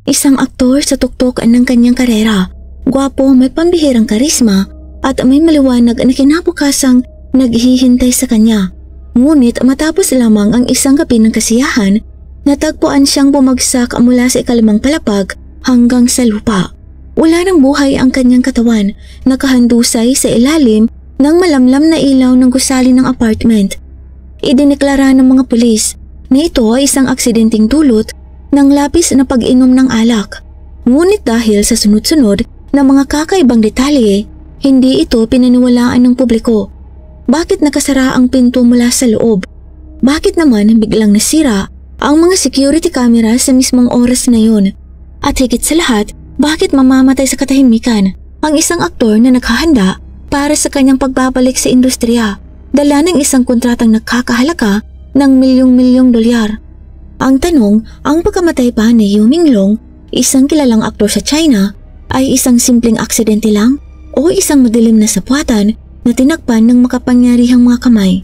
Isang aktor sa tuktok ng kanyang karera. Gwapo, may pambihirang karisma at may maliwanag na kinabukasang naghihintay sa kanya. Ngunit matapos lamang ang isang gabi ng kasiyahan, natagpuan siyang bumagsak mula sa ikalimang palapag hanggang sa lupa. Wala ng buhay ang kanyang katawan, nakahandusay sa ilalim ng malamlam na ilaw ng gusali ng apartment. Idineklara ng mga pulis na ito ay isang aksidenteng dulot ng labis na pag-inom ng alak. Ngunit dahil sa sunod-sunod na mga kakaibang detalye, hindi ito pinaniwalaan ng publiko. Bakit nakasara ang pinto mula sa loob? Bakit naman biglang nasira ang mga security camera sa mismong oras na yun? At higit sa lahat, bakit mamamatay sa katahimikan ang isang aktor na naghahanda para sa kanyang pagbabalik sa industriya, dala ng isang kontratang nakakahalaga ng milyong-milyong dolyar? Ang tanong, ang pagkamatay pa ni Yu Minglong, isang kilalang aktor sa China, ay isang simpleng aksidente lang o isang madilim na sapwatan na tinakpan ng makapangyarihang mga kamay?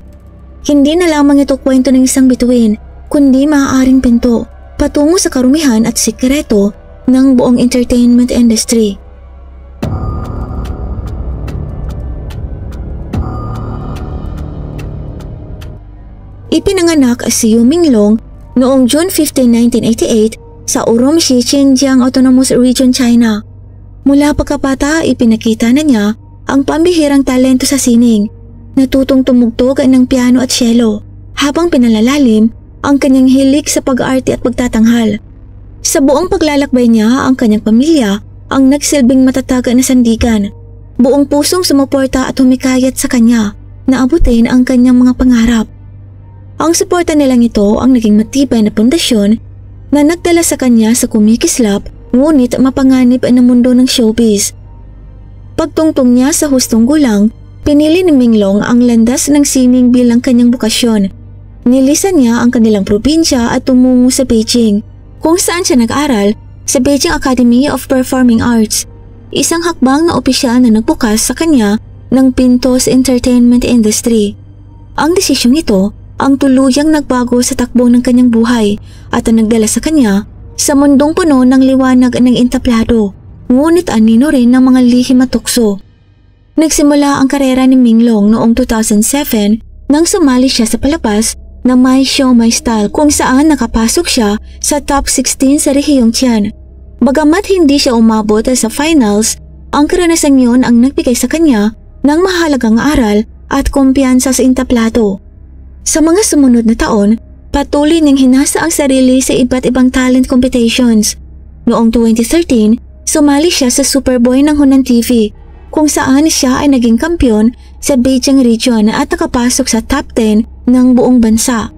Hindi na lamang ito kwento ng isang bituin, kundi maaaring pinto patungo sa karumihan at sikreto ng buong entertainment industry. Ipinanganak si Yu Minglong noong June 15, 1988 sa Urumqi, Xinjiang Autonomous Region, China. Mula pagkabata, ipinakita na niya ang pambihirang talento sa sining. Natutong tumugtog ng piano at cello habang pinalalalim ang kanyang hilig sa pag-arte at pagtatanghal. Sa buong paglalakbay niya, ang kanyang pamilya ang nagsilbing matatag na sandigan. Buong pusong sumuporta at humikayat sa kanya na abutin ang kanyang mga pangarap. Ang suporta nilang ito ang naging matibay na pundasyon na nagdala sa kanya sa kumikislap ngunit mapanganib na mundo ng showbiz. Pagtungtong niya sa hustong gulang, pinili ni Minglong ang landas ng sining bilang kanyang bukasyon. Nilisan niya ang kanilang probinsya at tumungo sa Beijing, kung saan siya nag-aral sa Beijing Academy of Performing Arts, isang hakbang na opisyal na nagbukas sa kanya ng pinto sa entertainment industry. Ang desisyong ito ang tuluyang nagbago sa takbo ng kanyang buhay at ang nagdala sa kanya sa mundong puno ng liwanag ng entablado, ngunit anino rin ng mga lihim at tukso. Nagsimula ang karera ni Minglong noong 2007 nang sumali siya sa palabas na My Show My Style, kung saan nakapasok siya sa top 16 sa rehiyong Tian. Bagamat hindi siya umabot sa finals, ang karanasang yun ang nagbigay sa kanya ng mahalagang aral at kumpiyansa sa entablado. Sa mga sumunod na taon, patuloy niyang hinasa ang sarili sa iba't ibang talent competitions. Noong 2013, sumali siya sa Superboy ng Hunan TV, kung saan siya ay naging kampiyon sa Beijing region at nakapasok sa top 10 ng buong bansa.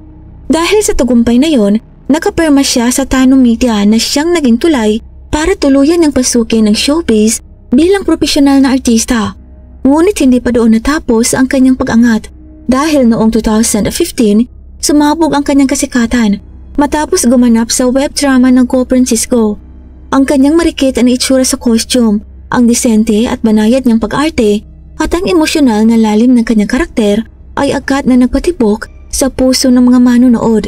Dahil sa tagumpay na yon, nakapirma siya sa Tano Media na siyang naging tulay para tuluyan ng pasukin ng showbiz bilang profesional na artista. Ngunit hindi pa doon natapos ang kanyang pag-angat. Dahil noong 2015, sumabog ang kanyang kasikatan matapos gumanap sa web drama ng Go Francisco. Ang kanyang marikit na itsura sa costume, ang disente at banayad niyang pag-arte at ang emosyonal na lalim ng kanyang karakter ay agad na nagpatibok sa puso ng mga manonood.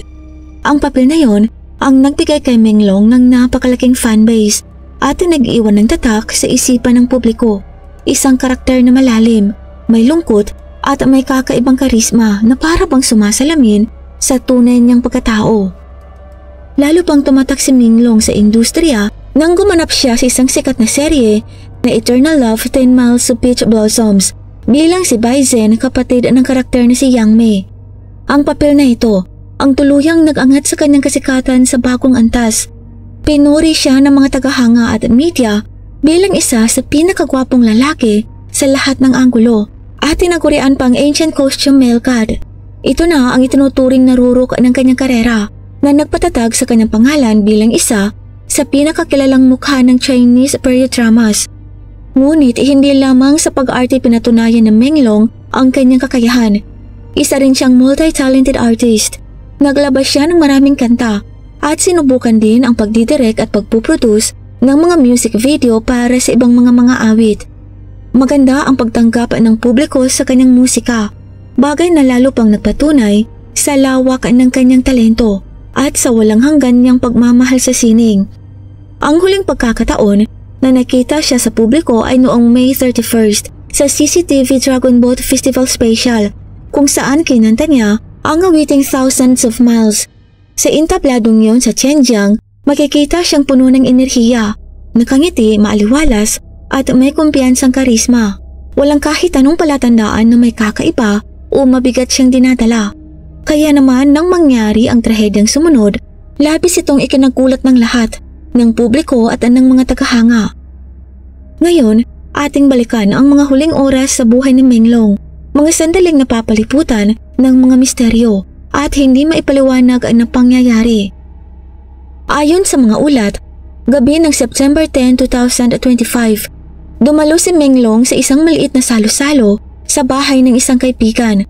Ang papel na yon ang nagbigay kay Minglong ng napakalaking fanbase at nag-iwan ng tatak sa isipan ng publiko. Isang karakter na malalim, may lungkot at may kakaibang karisma na para bang sumasalamin sa tunay niyang pagkatao. Lalo pang tumatak si Minglong sa industriya nang gumanap siya sa isang sikat na serye na Eternal Love 10 Miles to Peach Blossoms bilang si Bai Zhen, kapatid ng karakter na si Yang Mei. Ang papel na ito ang tuluyang nag-angat sa kanyang kasikatan sa bagong antas. Pinuri siya ng mga tagahanga at media bilang isa sa pinakagwapong lalaki sa lahat ng anggulo at tinagurian pang ancient costume male god. Ito na ang itinuturing na rurok ng kanyang karera na nagpatatag sa kanyang pangalan bilang isa sa pinakakilalang mukha ng Chinese period dramas. Ngunit hindi lamang sa pag-arte pinatunayan ng Minglong ang kanyang kakayahan. Isa rin siyang multi-talented artist. Naglabas siya ng maraming kanta at sinubukan din ang pagdidirect at pagpuproduce ng mga music video para sa ibang mga awit. Maganda ang pagtanggap ng publiko sa kanyang musika, bagay na lalo pang nagpatunay sa lawak ng kanyang talento at sa walang hanggan niyang pagmamahal sa sining. Ang huling pagkakataon na nakita siya sa publiko ay noong May 31st sa CCTV Dragon Boat Festival Special kung saan kinanta niya ang awiting Thousands of Miles. Sa intabladong yon sa Zhenjiang, makikita siyang puno ng enerhiya, nakangiti, maaliwalas at may kumpiyansang karisma. Walang kahit anong palatandaan na may kakaiba o mabigat siyang dinadala. Kaya naman nang mangyari ang trahedyang sumunod, labis itong ikinagulat ng lahat, ng publiko at ng mga tagahanga. Ngayon, ating balikan ang mga huling oras sa buhay ni Menglong, mga sandaling napapaliputan ng mga misteryo at hindi maipaliwanag na pangyayari. Ayon sa mga ulat, gabi ng September 10, 2025, dumalo si Menglong sa isang maliit na salo-salo sa bahay ng isang kaibigan.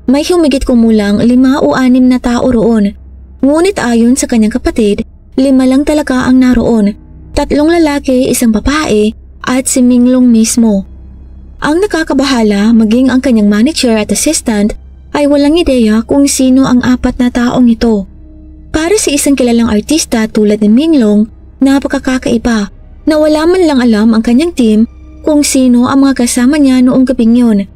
May humigit kumulang 5 o 6 na tao roon. Ngunit ayon sa kanyang kapatid, 5 lang talaga ang naroon. 3 lalaki, 1 babae at si Menglong mismo. Ang nakakabahala, maging ang kanyang manager at assistant, ay walang ideya kung sino ang 4 na taong ito. Para sa isang kilalang artista tulad ni Menglong, napakakaiba na wala man lang alam ang kanyang team kung sino ang mga kasama niya noong gabing yun.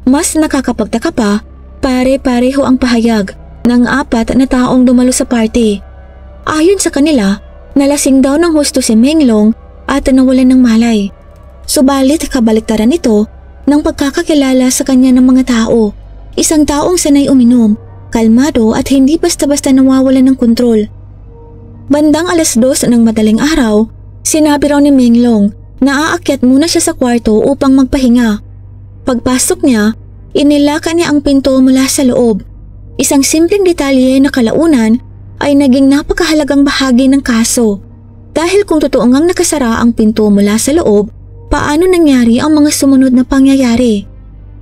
Mas nakakapagtaka pa, pare-pareho ang pahayag ng 4 na taong dumalo sa party. Ayon sa kanila, nalasing daw ng husto si Menglong at nawalan ng malay. Subalit kabaliktaran ito ng pagkakakilala sa kanya ng mga tao. Isang taong sanay uminom, kalmado at hindi basta-basta nawawalan ng kontrol. Bandang 2:00 ng madaling araw, sinabi raw ni Menglong na aakyat muna siya sa kwarto upang magpahinga. Pagpasok niya, inilaka niya ang pinto mula sa loob. Isang simpleng detalye na kalaunan ay naging napakahalagang bahagi ng kaso. Dahil kung totoo ngang nakasara ang pinto mula sa loob, paano nangyari ang mga sumunod na pangyayari?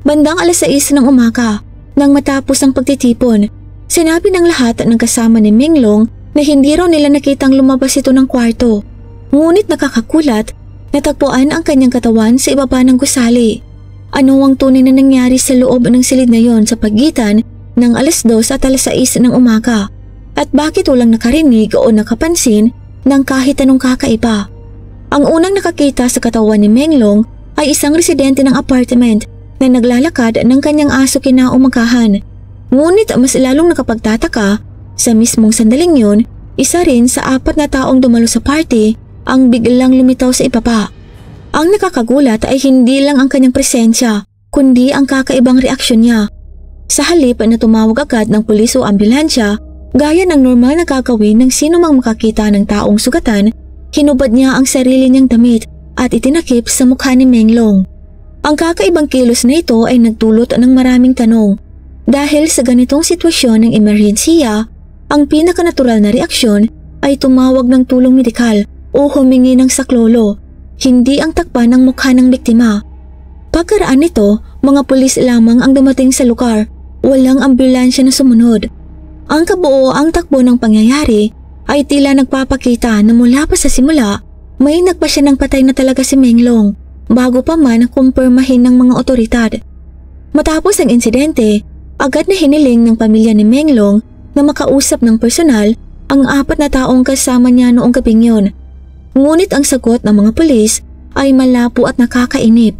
Bandang 6:00 ng umaga, nang matapos ang pagtitipon, sinabi ng lahat ng kasama ni Menglong na hindi raw nila nakitang lumabas ito ng kwarto. Ngunit nakakakulat, natagpuan ang kanyang katawan sa ibaba ng gusali. Ano ang tunay na nangyari sa loob ng silid na yon sa pagitan ng 2:00 at 6:00 ng umaga? At bakit walang nakarinig o nakapansin ng kahit anong kakaiba? Ang unang nakakita sa katawan ni Menglong ay isang residente ng apartment na naglalakad ng kanyang aso kinaumagahan. Ngunit mas lalong nakapagtataka, sa mismong sandaling yun, isa rin sa 4 na taong dumalo sa party ang biglang lumitaw sa ibaba. Ang nakakagulat ay hindi lang ang kanyang presensya, kundi ang kakaibang reaksyon niya. Sa halip na tumawag agad ng pulis o ambulansya, gaya ng normal na gagawin ng sino mang makakita ng taong sugatan, hinubad niya ang sarili niyang damit at itinakip sa mukha ni Menglong. Ang kakaibang kilos na ito ay nagdulot ng maraming tanong. Dahil sa ganitong sitwasyon ng emerhensiya, ang pinakanatural na reaksyon ay tumawag ng tulong medikal o humingi ng saklolo, hindi ang takpan ng mukha ng biktima. Pagkaraan nito, mga pulis lamang ang dumating sa lugar, walang ambulansya na sumunod. Ang kabuoang takbo ng pangyayari ay tila nagpapakita na mula pa sa simula, may nagpasya ng patay na talaga si Menglong bago pa man kumpirmahin ng mga otoridad. Matapos ang insidente, agad na hiniling ng pamilya ni Menglong na makausap ng personal ang 4 na taong kasama niya noong gabing yun. Ngunit ang sagot ng mga pulis ay malabo at nakakainip.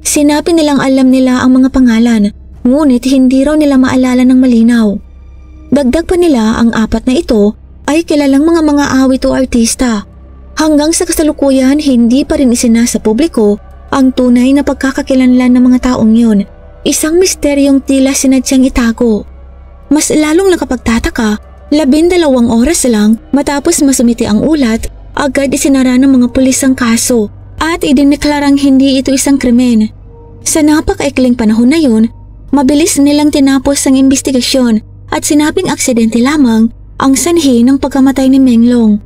Sinabi nilang alam nila ang mga pangalan, ngunit hindi raw nila maalala ng malinaw. Dagdag pa nila ang 4 na ito ay kilalang mga awit o artista. Hanggang sa kasalukuyan, hindi pa rin isinasa publiko ang tunay na pagkakakilanlan ng mga taong yun. Isang misteryong tila sinadyang itago. Mas lalong nakapagtataka, 12 oras lang matapos masumiti ang ulat, agad isinara ng mga pulis ang kaso at idineklarang hindi ito isang krimen. Sa napakaikling panahon na yun, mabilis nilang tinapos ang investigasyon at sinabing aksidente lamang ang sanhi ng pagkamatay ni Menglong.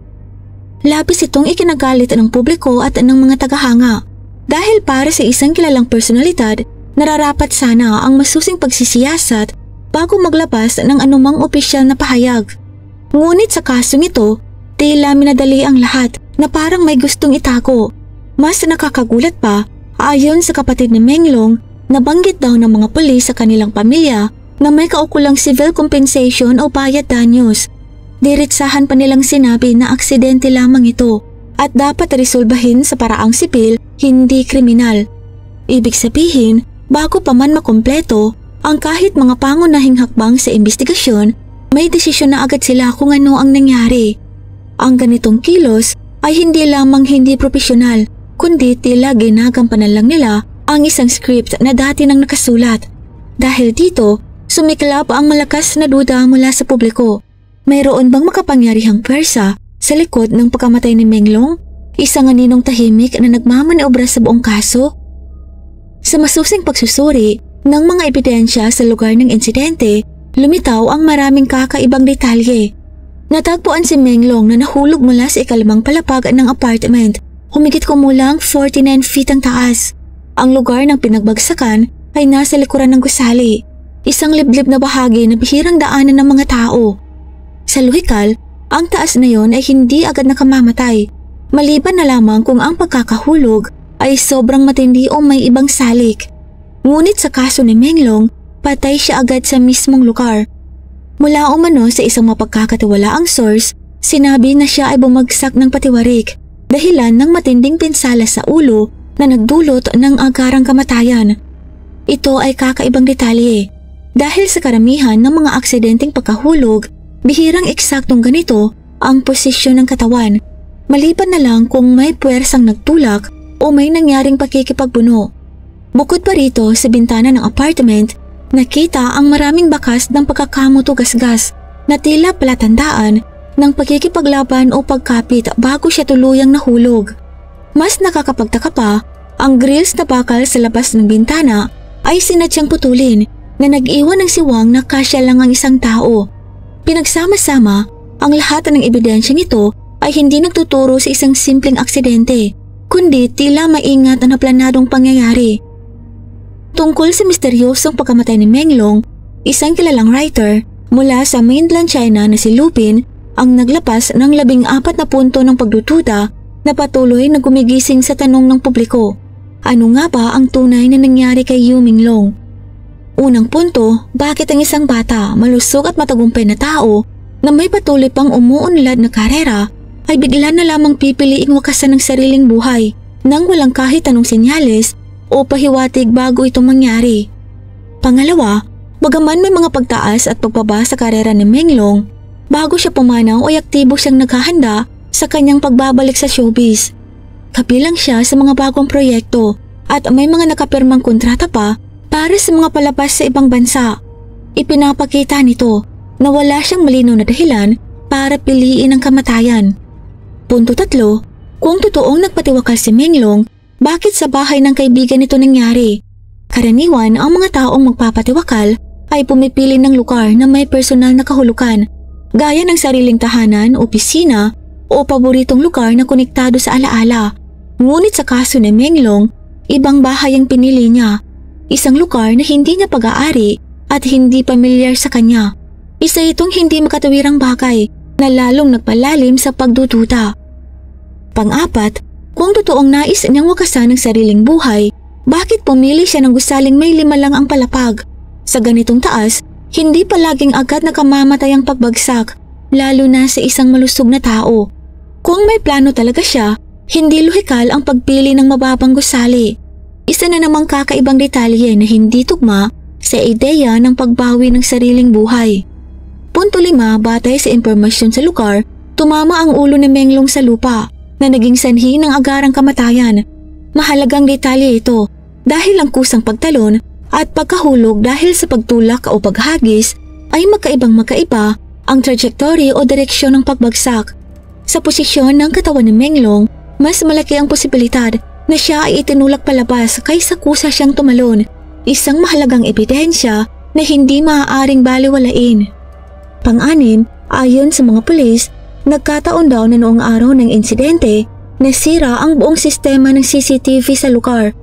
Labis itong ikinagalit ng publiko at ng mga tagahanga dahil para sa isang kilalang personalidad, nararapat sana ang masusing pagsisiyasat bago maglabas ng anumang opisyal na pahayag. Ngunit sa kasong ito, tila minadali ang lahat na parang may gustong itago. Mas nakakagulat pa, ayon sa kapatid ni Menglong, nabanggit daw ng mga pulis sa kanilang pamilya na may kaukulang civil compensation o bayad danyos. Diretsahan pa nilang sinabi na aksidente lamang ito at dapat resolbahin sa paraang sipil, hindi kriminal. Ibig sabihin, bago pa man makumpleto ang kahit mga pangunahing hakbang sa investigasyon, may desisyon na agad sila kung ano ang nangyari. Ang ganitong kilos ay hindi lamang hindi profesional, kundi tila ginagampanan lang nila ang isang script na dati nang nakasulat. Dahil dito, sumiklab ang malakas na duda mula sa publiko. Mayroon bang makapangyarihang pwersa sa likod ng pagkamatay ni Menglong? Isang aninong tahimik na nagmamaniobra sa buong kaso? Sa masusing pagsusuri ng mga ebidensya sa lugar ng insidente, lumitaw ang maraming kakaibang detalye. Natagpuan si Menglong na nahulog mula sa ikalimang palapag ng apartment, humigit kumulang 49 feet ang taas. Ang lugar ng pinagbagsakan ay nasa likuran ng gusali, isang liblib na bahagi na bihirang daanan ng mga tao. Sa lohikal, ang taas na yon ay hindi agad nakamamatay, maliban na lamang kung ang pagkakahulog ay sobrang matindi o may ibang salik. Ngunit sa kaso ni Menglong, patay siya agad sa mismong lugar. Mula umano sa isang mapagkakatiwalaang source, sinabi na siya ay bumagsak ng patiwarik, dahilan ng matinding pinsala sa ulo na nagdulot ng agarang kamatayan. Ito ay kakaibang detalye. Dahil sa karamihan ng mga aksidenteng pagkahulog, bihirang eksaktong ganito ang posisyon ng katawan, maliban na lang kung may puwersang nagtulak o may nangyaring pakikipagbuno. Bukod pa rito, sa bintana ng apartment, nakita ang maraming bakas ng pagkakamuto-gasgas na tila palatandaan ng pagkikipaglaban o pagkapit bago siya tuluyang nahulog. Mas nakakapagtaka pa, ang grills na bakal sa labas ng bintana ay sinadyang putulin na nag-iwan ng siwang na kasya lang ang isang tao. Pinagsama-sama, ang lahat ng ebidensyang ito ay hindi nagtuturo sa isang simpleng aksidente, kundi tila maingat na planadong pangyayari. Tungkol sa misteryosong pagkamatay ni Menglong, isang kilalang writer mula sa mainland China na si Lupin ang naglapas ng 14 na punto ng pagdududa na patuloy na gumigising sa tanong ng publiko. Ano nga ba ang tunay na nangyari kay Yu Minglong? Unang punto, bakit ang isang bata, malusog at matagumpay na tao na may patuloy pang umuunlad na karera ay bigla na lamang pipiliing wakasan ng sariling buhay nang walang kahit anong senyales o pahiwatig bago ito mangyari? Pangalawa, bagaman may mga pagtaas at pagbaba sa karera ni Menglong, bago siya pumanaw ay aktibo siyang naghahanda sa kanyang pagbabalik sa showbiz. Kabilang siya sa mga bagong proyekto at may mga nakapirmang kontrata pa para sa mga palabas sa ibang bansa. Ipinapakita nito na wala siyang malinaw na dahilan para piliin ang kamatayan. Punto 3, kung totoong nagpatiwakal si Menglong, bakit sa bahay ng kaibigan nito nangyari? Karaniwan ang mga taong magpapatiwakal ay pumipili ng lugar na may personal na kahulugan, gaya ng sariling tahanan, opisina o paboritong lugar na konektado sa alaala. Ngunit sa kaso ni Menglong, ibang bahay ang pinili niya, isang lugar na hindi niya pag-aari at hindi pamilyar sa kanya. Isa itong hindi makatawirang bagay na lalong nagpalalim sa pagdududa. Pang-apat, kung totoong nais niyang wakasan ng sariling buhay, bakit pumili siya ng gusaling may 5 lang ang palapag? Sa ganitong taas, hindi palaging agad nakamamatay ang pagbagsak, lalo na sa isang malusog na tao. Kung may plano talaga siya, hindi lohikal ang pagpili ng mababang gusali. Isa na namang kakaibang detalye na hindi tugma sa ideya ng pagbawi ng sariling buhay. Punto 5, batay sa impormasyon sa lugar, tumama ang ulo ni Menglong sa lupa na naging sanhi ng agarang kamatayan. Mahalagang detalye ito dahil ang kusang pagtalon at pagkahulog dahil sa pagtulak o paghagis ay magkaiba ang trajectory o direksyon ng pagbagsak. Sa posisyon ng katawan ni Menglong, mas malaki ang posibilidad na siya ay itinulak palabas kaysa kusa siyang tumalon, isang mahalagang ebidensya na hindi maaaring baliwalain. Pang-6, ayon sa mga pulis, nagkataon daw na noong araw ng insidente, nasira ang buong sistema ng CCTV sa lugar.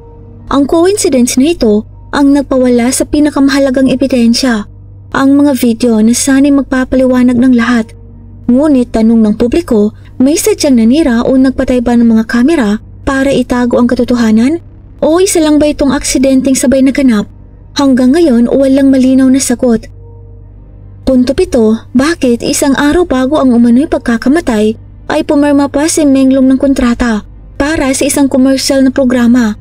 Ang coincidence na ito ang nagpawala sa pinakamahalagang ebidensya, ang mga video na sana'y magpapaliwanag ng lahat. Ngunit tanong ng publiko, may sadyang nanira o nagpatay ba ng mga kamera para itago ang katotohanan? O isa lang ba itong aksidenteng sabay naganap? Hanggang ngayon walang malinaw na sagot. Punto 7, bakit isang araw bago ang umano'y pagkakamatay ay pumirma pa si Menglong ng kontrata para sa isang komersyal na programa.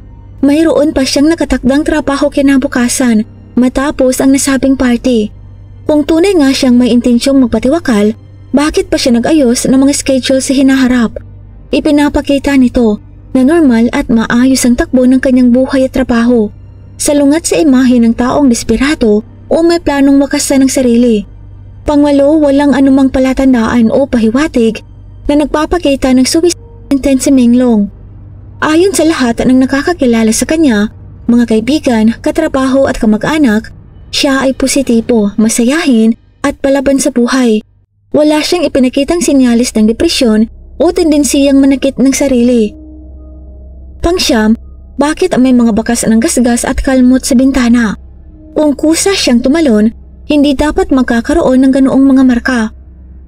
Mayroon pa siyang nakatakdang trabaho kinabukasan matapos ang nasabing party. Kung tunay nga siyang may intensyong magpatiwakal, bakit pa siya nag-ayos ng mga schedule sa hinaharap? Ipinapakita nito na normal at maayos ang takbo ng kanyang buhay at trabaho. Salungat sa imahe ng taong desperado o may planong wakasan ng sarili. Pangwalo, walang anumang palatandaan o pahiwatig na nagpapakita ng suicide intent si Menglong. Ayon sa lahat ng nakakakilala sa kanya, mga kaibigan, katrabaho at kamag-anak, siya ay positibo, masayahin at palaban sa buhay. Wala siyang ipinakitang sinyalis ng depresyon o tendensiyang manakit ng sarili. Pangsyam, bakit may mga bakas ng gasgas at kalmot sa bintana? Kung kusa siyang tumalon, hindi dapat magkakaroon ng ganoong mga marka.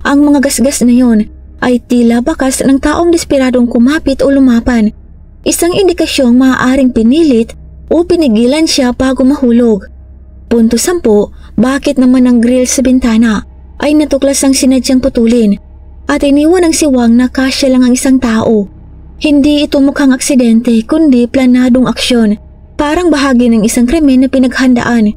Ang mga gasgas na yon ay tila bakas ng taong desperadong kumapit o lumapan, isang indikasyong maaaring pinilit o pinigilan siya bago mahulog. Punto 10, bakit naman ang grill sa bintana ay natuklas ang sinadyang putulin at iniwan ng siwang na kasya lang ang isang tao? Hindi ito mukhang aksidente kundi planadong aksyon, parang bahagi ng isang krimen na pinaghandaan.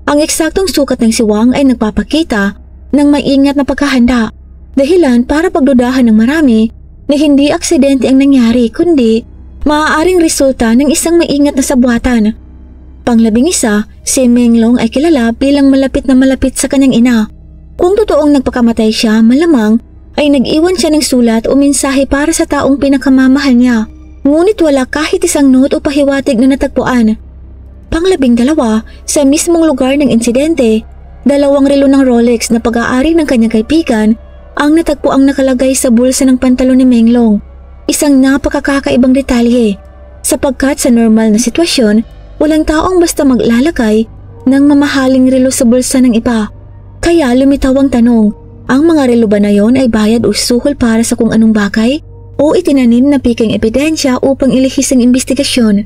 Ang eksaktong sukat ng siwang ay nagpapakita ng maingat na pagkahanda, dahilan para pagdudahan ng marami na hindi aksidente ang nangyari kundi maaaring resulta ng isang maingat na sabwatan. Pang-11, si Menglong ay kilala bilang malapit na malapit sa kanyang ina. Kung totoong nagpakamatay siya, malamang ay nag-iwan siya ng sulat o mensahe para sa taong pinakamamahal niya. Ngunit wala kahit isang note o pahiwatig na natagpuan. Pang-12, sa mismong lugar ng insidente, 2 relo ng Rolex na pag-aari ng kanyang kaibigan ang natagpuang nakalagay sa bulsa ng pantalon ni Menglong. Isang napakakaibang detalye, sapagkat sa normal na sitwasyon, walang taong basta maglalagay ng mamahaling relo sa bulsa ng iba. Kaya lumitaw ang tanong, ang mga relo ba na yon ay bayad o suhol para sa kung anong bagay o itinanim na piking ebidensya upang ilihis ang investigasyon?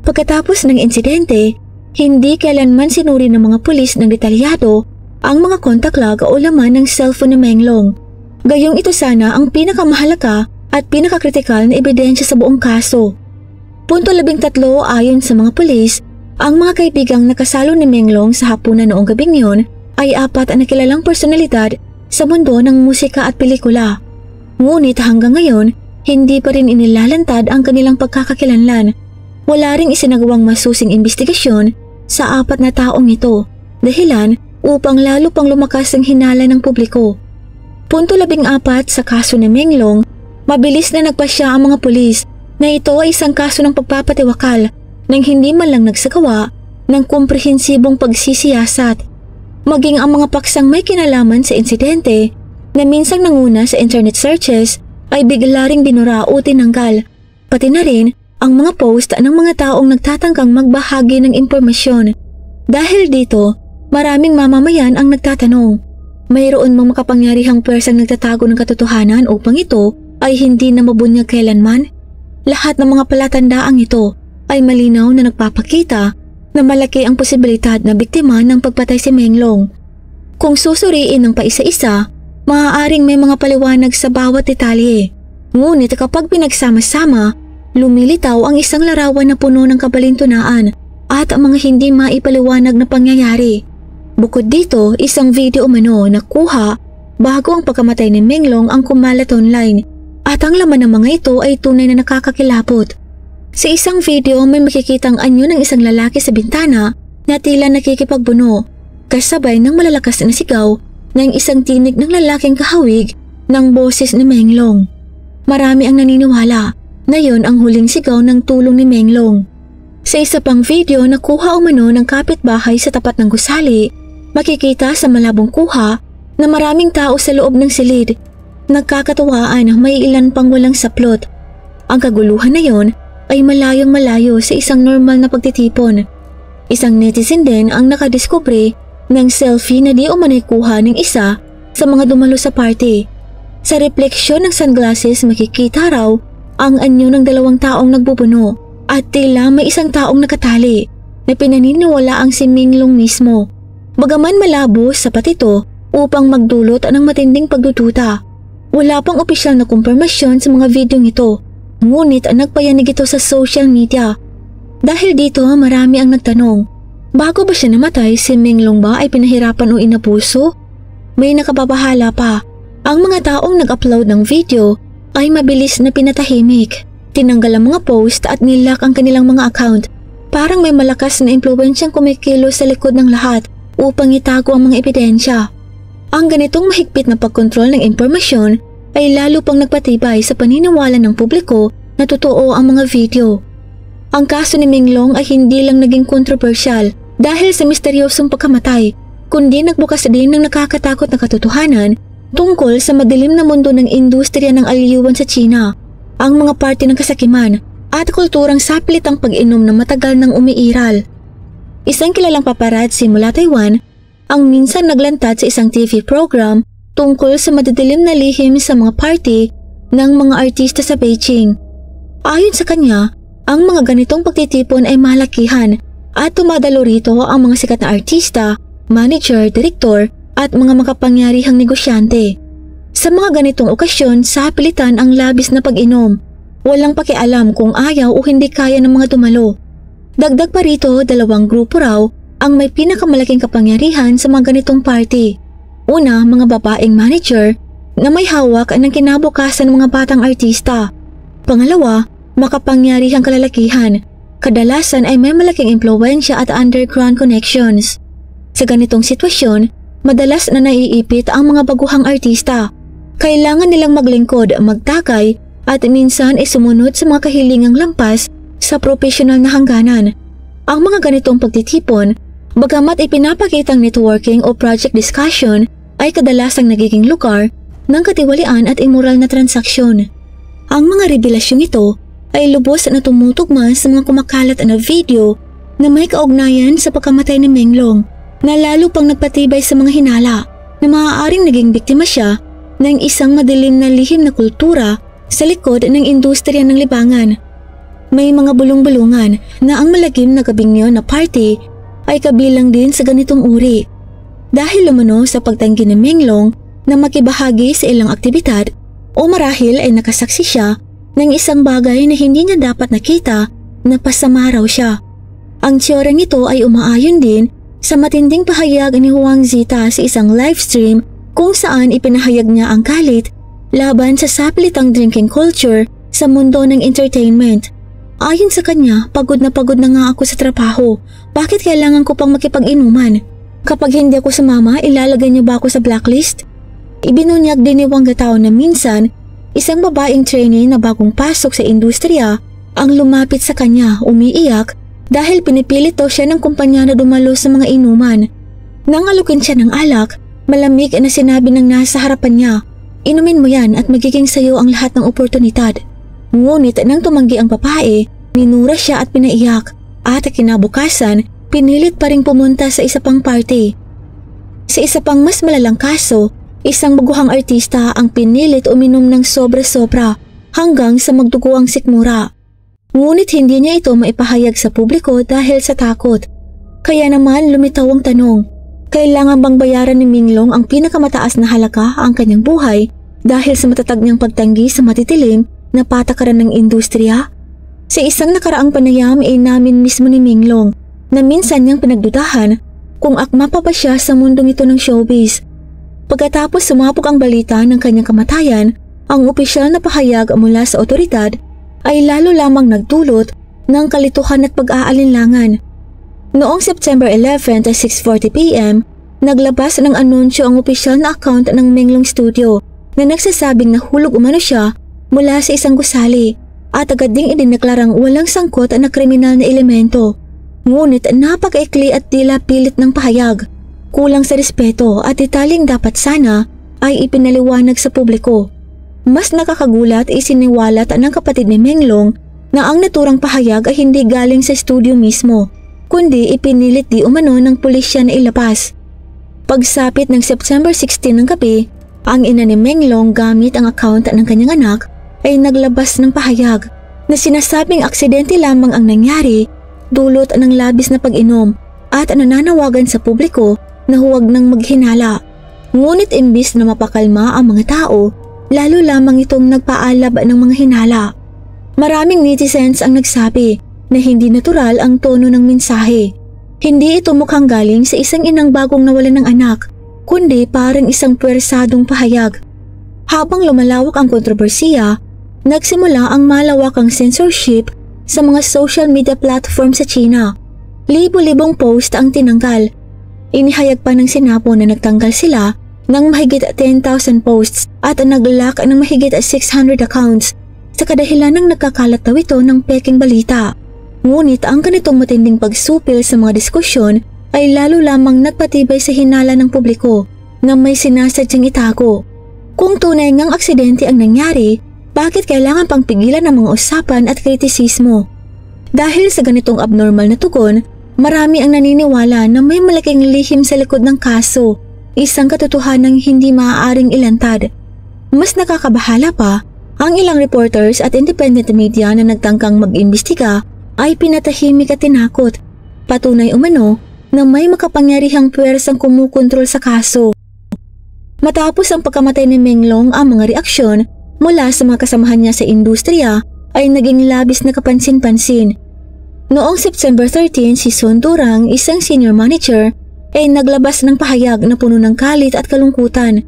Pagkatapos ng insidente, hindi kailanman sinuri ng mga pulis ng detalyado ang mga contact log o laman ng cellphone ni Menglong. Gayong ito sana ang pinakamahalaga at pinakakritikal na ebidensya sa buong kaso. Punto 13, ayon sa mga pulis, ang mga kaibigang nakasalo ni Menglong sa hapunan noong gabing yon ay 4 na kilalang personalidad sa mundo ng musika at pelikula. Ngunit hanggang ngayon, hindi pa rin inilalantad ang kanilang pagkakakilanlan. Wala ring isinagawang masusing investigasyon sa 4 na taong ito, dahilan upang lalo pang lumakas ang hinala ng publiko. Punto 14, sa kaso ni Menglong, mabilis na nagpasya ang mga pulis na ito ay isang kaso ng pagpapatiwakal nang hindi man lang nagsagawa ng komprehensibong pagsisiyasat. Maging ang mga paksang may kinalaman sa insidente na minsang nanguna sa internet searches ay bigla ring binura o tinanggal, pati na rin ang mga post ng mga taong nagtatangkang magbahagi ng impormasyon. Dahil dito, maraming mamamayan ang nagtatanong, mayroon mang makapangyarihang pwersang nagtatago ng katotohanan upang ito ay hindi na mabunyag kailanman? Lahat ng mga palatandaang ito ay malinaw na nagpapakita na malaki ang posibilidad na biktima ng pagpatay si Menglong. Kung susuriin ng paisa-isa, maaaring may mga paliwanag sa bawat detalye. Ngunit kapag pinagsama-sama, lumilitaw ang isang larawan na puno ng kabalintunaan at ang mga hindi maipaliwanag na pangyayari. Bukod dito, isang video umano na kuha bago ang pagkamatay ni Menglong ang kumalat online at ang laman ng mga ito ay tunay na nakakakilabot. Sa isang video may makikitang anyo ng isang lalaki sa bintana na tila nakikipagbuno, kasabay ng malalakas na sigaw ng isang tinig ng lalaking kahawig ng boses ni Menglong. Marami ang naniniwala na yon ang huling sigaw ng tulong ni Menglong. Sa isa pang video na kuha umano ng kapitbahay sa tapat ng gusali, makikita sa malabong kuha na maraming tao sa loob ng silid. Nagkakatuwaan na may ilan pang walang saplot. Ang kaguluhan na yon ay malayong malayo sa isang normal na pagtitipon. Isang netizen din ang nakadiskubre ng selfie na di umano'y kuha ng isa sa mga dumalo sa party. Sa refleksyon ng sunglasses makikita raw ang anyo ng 2 taong nagbubuno at tila may isang taong nakatali na pinaniniwala ang si Menglong mismo. Bagaman malabo sapat ito upang magdulot ng matinding pagdududa. Wala pang opisyal na kumpirmasyon sa mga videong ito, ngunit nagpayanig ito sa social media. Dahil dito marami ang nagtanong, bago ba siya namatay, si Menglong ba ay pinahirapan o inabuso? May nakababahala pa, ang mga taong nag-upload ng video ay mabilis na pinatahimik. Tinanggal ang mga post at nilock ang kanilang mga account. Parang may malakas na impluwensyang kumikilos sa likod ng lahat upang itago ang mga ebidensya. Ang ganitong mahigpit na pagkontrol ng impormasyon ay lalo pang nagpatibay sa paniniwala ng publiko na totoo ang mga video. Ang kaso ni Menglong ay hindi lang naging kontrobersyal dahil sa misteryosong pagkamatay, kundi nagbukas din ng nakakatakot na katotohanan tungkol sa madilim na mundo ng industriya ng aliwan sa China, ang mga parte ng kasakiman at kulturang sapilit ang pag-inom na matagal nang umiiral. Isang kilalang paparazzi mula Taiwan ang minsan naglantad sa isang TV program tungkol sa madidilim na lihim sa mga party ng mga artista sa Beijing. Ayon sa kanya, ang mga ganitong pagtitipon ay malakihan at tumadalo rito ang mga sikat na artista, manager, direktor at mga makapangyarihang negosyante. Sa mga ganitong okasyon, sapilitan ang labis na pag-inom. Walang pakialam kung ayaw o hindi kaya ng mga dumalo. Dagdag pa rito, 2 grupo raw ang may pinakamalaking kapangyarihan sa mga ganitong party. Una, mga babaeng manager na may hawak ng kinabukasan ng mga batang artista. Pangalawa, makapangyarihang kalalakihan. Kadalasan ay may malaking impluwensya at underground connections. Sa ganitong sitwasyon, madalas na naiipit ang mga baguhang artista. Kailangan nilang maglingkod, magtakay at minsan ay sumunod sa mga kahilingang lampas sa profesional na hangganan. Ang mga ganitong pagtitipon, bagamat ipinapakitang networking o project discussion, ay kadalasang nagiging lugar ng katiwalian at immoral na transaksyon. Ang mga revelasyong ito ay lubos na tumutugma sa mga kumakalat na video na may kaugnayan sa pagkamatay ni Menglong, na lalo pang nagpatibay sa mga hinala na maaaring naging biktima siya ng isang madilim na lihim na kultura sa likod ng industriya ng libangan. May mga bulong-bulungan na ang malagim na gabing yun na party ay kabilang din sa ganitong uri. Dahil lumano sa pagtanggi ni Menglong na makibahagi sa ilang aktibidad o marahil ay nakasaksi siya ng isang bagay na hindi niya dapat nakita na pasama raw siya. Ang teoryang ito ay umaayon din sa matinding pahayag ni Huang Zita sa isang livestream kung saan ipinahayag niya ang galit laban sa sapilitang drinking culture sa mundo ng entertainment. Ayon sa kanya, pagod na nga ako sa trabaho. Bakit kailangan ko pang makipag-inuman? Kapag hindi ako sumama, ilalagay niyo ba ako sa blacklist? Ibinunyag din ni Wang Gatao na minsan, isang babaeng trainee na bagong pasok sa industriya ang lumapit sa kanya, umiiyak dahil pinipilit daw siya ng kumpanya na dumalo sa mga inuman. Nang alukin siya ng alak, malamig na sinabi ng nasa harapan niya, "Inumin mo yan at magiging sayo ang lahat ng oportunidad." Ngunit nang tumanggi ang babae, minura siya at pinaiyak at kinabukasan, pinilit pa ring pumunta sa isa pang party. Sa isa pang mas malalang kaso, isang baguhang artista ang pinilit uminom ng sobra-sobra hanggang sa magdugo ang sikmura. Ngunit hindi niya ito maipahayag sa publiko dahil sa takot. Kaya naman lumitaw ang tanong, kailangan bang bayaran ni Menglong ang pinakamataas na halaga ang kanyang buhay dahil sa matatag niyang pagtanggi sa matitilim na patakaran ng industriya? Sa isang nakaraang panayam ay namin mismo ni Menglong na minsan niyang pinagdudahan kung akma pa ba siya sa mundong ito ng showbiz. Pagkatapos sumabog ang balita ng kanyang kamatayan, ang opisyal na pahayag mula sa otoridad ay lalo lamang nagdulot ng kalituhan at pag-aalinlangan. Noong September 11 at 6:40 p.m., naglabas ng anunsyo ang opisyal na account ng Menglong Studio na nagsasabing nahulog umano siya mula sa isang gusali at agad ding idineklarang walang sangkot na kriminal na elemento. Ngunit napakaikli at tila pilit ng pahayag. Kulang sa respeto at detalyeng dapat sana ay ipinaliwanag sa publiko. Mas nakakagulat isiniwalat ng kapatid ni Menglong na ang naturang pahayag ay hindi galing sa studio mismo, kundi ipinilit di umano ng pulisya na ilabas. Pagsapit ng September 16 ng gabi, ang ina ni Menglong gamit ang account ng kanyang anak ay naglabas ng pahayag na sinasabing aksidente lamang ang nangyari dulot ng labis na pag-inom at nananawagan sa publiko na huwag nang maghinala. Ngunit imbis na mapakalma ang mga tao, lalo lamang itong nagpaalab ng mga hinala. Maraming netizens ang nagsabi na hindi natural ang tono ng mensahe. Hindi ito mukhang galing sa isang inang bagong nawalan ng anak, kundi parang isang puwersadong pahayag. Habang lumalawak ang kontrobersiya, nagsimula ang malawakang censorship sa mga social media platform sa China. Libo-libong post ang tinanggal. Inihayag pa ng Sinapo na nagtanggal sila ng mahigit 10,000 posts at nag-lock ng mahigit 600 accounts sa kadahilan ng nagkakalat daw ito ng peking balita. Ngunit ang ganitong matinding pagsupil sa mga diskusyon ay lalo lamang nagpatibay sa hinala ng publiko na may sinasadyang itago. Kung tunay ngang aksidente ang nangyari, bakit kailangan pang pigilan ang mga usapan at kritisismo? Dahil sa ganitong abnormal na tugon, marami ang naniniwala na may malaking lihim sa likod ng kaso, isang katotohanang hindi maaaring ilantad. Mas nakakabahala pa, ang ilang reporters at independent media na nagtangkang mag-imbestiga ay pinatahimik at tinakot. Patunay umano na may makapangyarihang puwersang kumukontrol sa kaso. Matapos ang pagkamatay ni Menglong, ang mga reaksyon mula sa mga kasamahan niya sa industriya ay naging labis na kapansin-pansin. Noong September 13, si Sun Durang, isang senior manager, ay naglabas ng pahayag na puno ng galit at kalungkutan.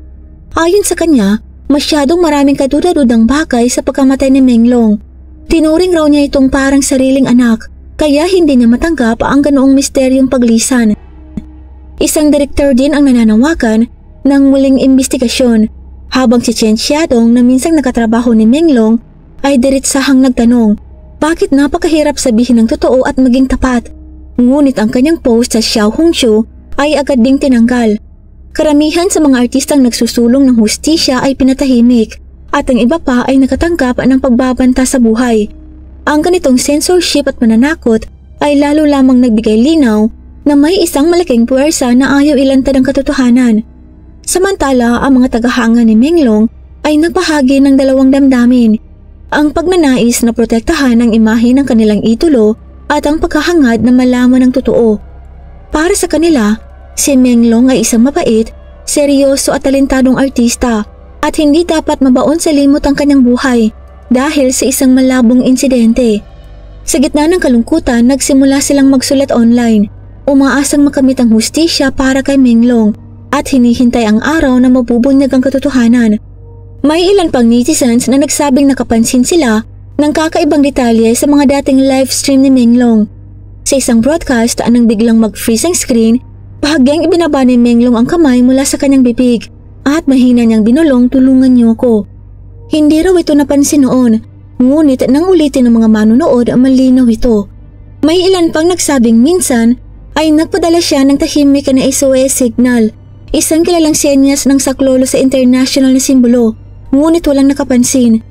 Ayon sa kanya, masyadong maraming kaduda-dudang bagay sa pagkamatay ni Menglong. Tinuring raw niya itong parang sariling anak, kaya hindi niya matanggap ang ganoong misteryong paglisan. Isang direktor din ang nananawagan ng muling imbestigasyon, habang si Chen Xiaodong na minsang nakatrabaho ni Menglong ay diretsahang nagtanong, bakit napakahirap sabihin ng totoo at maging tapat? Ngunit ang kanyang post sa Xiao Hongshu ay agad ding tinanggal. Karamihan sa mga artistang nagsusulong ng hustisya ay pinatahimik at ang iba pa ay nakatanggap ng pagbabanta sa buhay. Ang ganitong censorship at mananakot ay lalo lamang nagbigay linaw na may isang malaking puwersa na ayaw ilantad ang katotohanan. Samantala, ang mga tagahanga ni Menglong ay nagbahagi ng dalawang damdamin, ang pagnanais na protektahan ang imahe ng kanilang idolo at ang pagkahangad na malaman ang totoo. Para sa kanila, si Menglong ay isang mabait, seryoso at talentadong artista at hindi dapat mabaon sa limot ang kanyang buhay dahil sa isang malabong insidente. Sa gitna ng kalungkutan, nagsimula silang magsulat online, umaasang makamit ang hustisya para kay Menglong at hinihintay ang araw na mabubunyag ang katotohanan. May ilan pang netizens na nagsabing nakapansin sila ng kakaibang detalye sa mga dating live stream ni Menglong. Sa isang broadcast, anang biglang mag-freeze ang screen, bahagyang ibinaba ni Menglong ang kamay mula sa kanyang bibig at mahina niyang binulong, tulungan niyo ko. Hindi raw ito napansin noon, ngunit nang ulitin ng mga manunood, malinaw ito. May ilan pang nagsabing minsan ay nagpadala siya ng tahimik na SOS signal, isang kilalang senyas ng saklolo sa international na simbolo, ngunit walang nakapansin.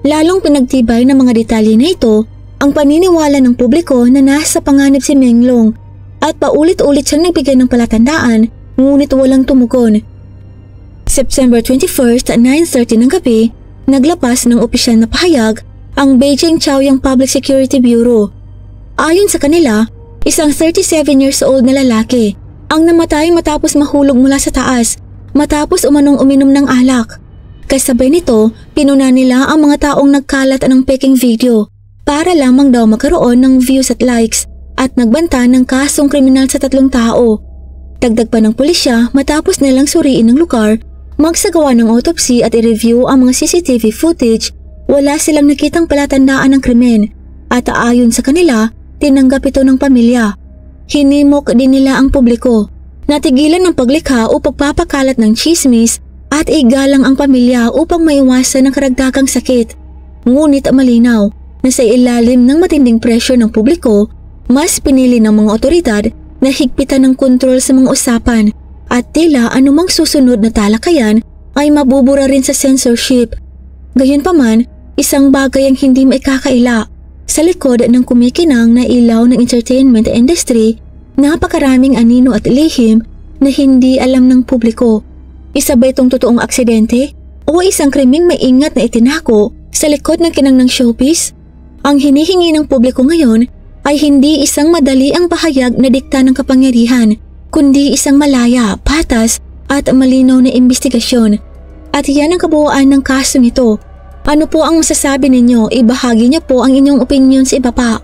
Lalong pinagtibay ng mga detalye na ito ang paniniwala ng publiko na nasa panganib si Menglong at paulit-ulit siyang nagbigay ng palatandaan, ngunit walang tumugon. September 21st at 9:30 ng gabi, naglabas ng opisyal na pahayag ang Beijing Chaoyang Public Security Bureau. Ayon sa kanila, isang 37 years old na lalaki ang namatay matapos mahulog mula sa taas matapos umanong uminom ng alak. Kasabay nito, pinuna nila ang mga taong nagkalat ng peking video para lamang daw magkaroon ng views at likes at nagbanta ng kasong kriminal sa 3 tao. Dagdag pa ng pulisya, matapos nilang suriin ang lugar, magsagawa ng autopsy at i-review ang mga CCTV footage, wala silang nakitang palatandaan ng krimen at ayon sa kanila, tinanggap ito ng pamilya. Hinimok din nila ang publiko, natigilan ng paglikha o pagpapakalat ng chismis at igalang ang pamilya upang maiwasan ng karagdagang sakit. Ngunit malinaw na sa ilalim ng matinding pressure ng publiko, mas pinili ng mga otoridad na higpitan ng kontrol sa mga usapan at tila anumang susunod na talakayan ay mabubura rin sa censorship. Gayunpaman, isang bagay ang hindi maikakaila. Sa likod ng kumikinang na ilaw ng entertainment industry, napakaraming anino at lihim na hindi alam ng publiko. Isa ba itong totoong aksidente o isang krimeng maingat na itinako sa likod ng kinang ng showbiz? Ang hinihingi ng publiko ngayon ay hindi isang madali ang pahayag na dikta ng kapangyarihan, kundi isang malaya, patas at malinaw na imbestigasyon. At yan ang kabuuan ng kaso nito. Ano po ang masasabi ninyo? Ibahagi niyo po ang inyong opinion sa iba pa.